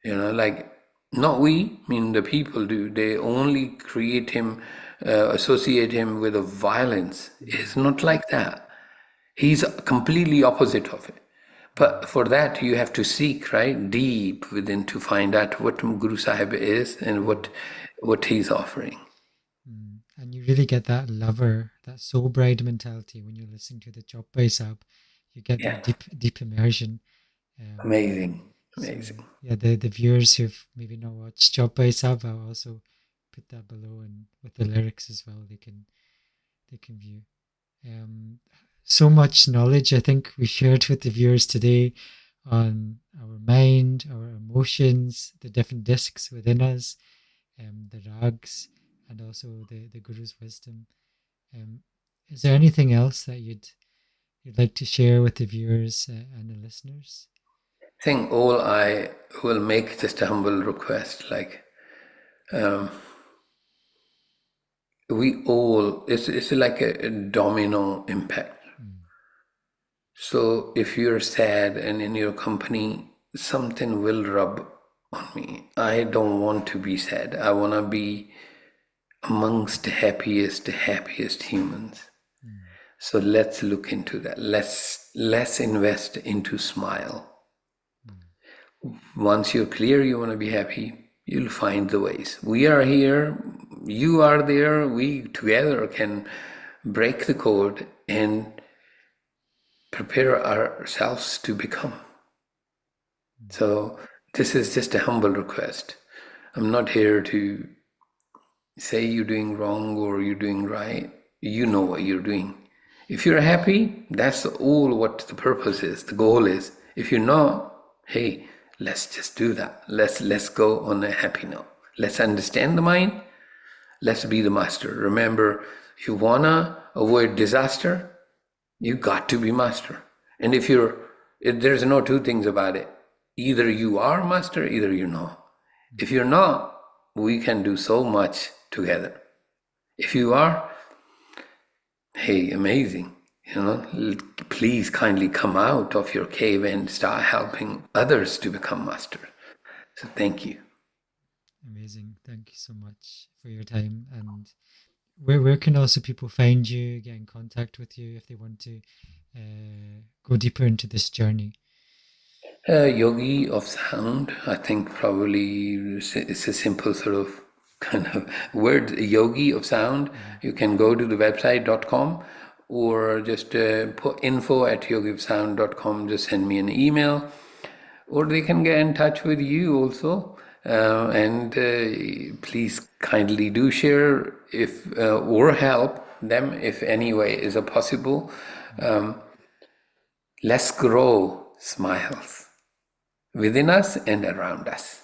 Like, not we, the people do. They only create him, associate him with a violence. It's not like that. He's completely opposite of it. But for that, you have to seek, right, deep within to find out what Guru Sahib is and what he's offering. And you really get that lover, that soul-bride mentality when you're listening to the Choppai Sahib. You get that deep immersion. Amazing. So, the viewers who've maybe not watched Choppai Sahib, I'll also put that below, and with the lyrics as well, they they can view. So much knowledge I think we shared with the viewers today on our mind, our emotions, the different discs within us, the rags, and also the Guru's wisdom. Is there anything else that you'd like to share with the viewers and the listeners? I think all I will make just a humble request, like we all, it's like a domino impact. So if you're sad and in your company, something will rub on me. I don't want to be sad. I want to be amongst the happiest humans. So let's look into that. Let's invest into smile. Once you're clear you want to be happy, you'll find the ways. We are here, you are there, we together can break the code and prepare ourselves to become. So this is just a humble request. I'm not here to say you're doing wrong or you're doing right. You know what you're doing. If you're happy, that's all what the purpose is, the goal is. If you're not, hey, let's just do that. Let's go on a happy note. Let's understand the mind. Let's be the master. Remember, if you wanna avoid disaster, you got to be master. And if there's no two things about it. Either you are master, either you're not. If you're not, we can do so much together. If you are, hey, amazing. Please kindly come out of your cave and start helping others to become master. So thank you. Amazing. Thank you so much for your time. And where can also people find you, get in contact with you if they want to go deeper into this journey? Yogi of Sound, I think probably it's a simple sort of kind of word, Yogi of Sound. You can go to the website.com or just put info@yogiofsound.com, just send me an email, or they can get in touch with you also. And please kindly do share if or help them if any way is a possible. Let's grow smiles within us and around us.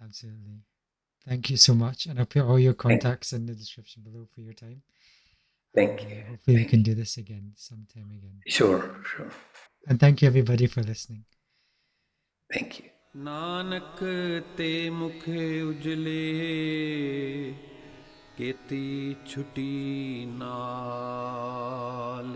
Absolutely. Thank you so much. And I'll put all your contacts in the description below for your time. Thank you. Hopefully we can do this again sometime again. Sure. And thank you everybody for listening. Thank you. Nanak ते मुखे उजले केती छुटी नाल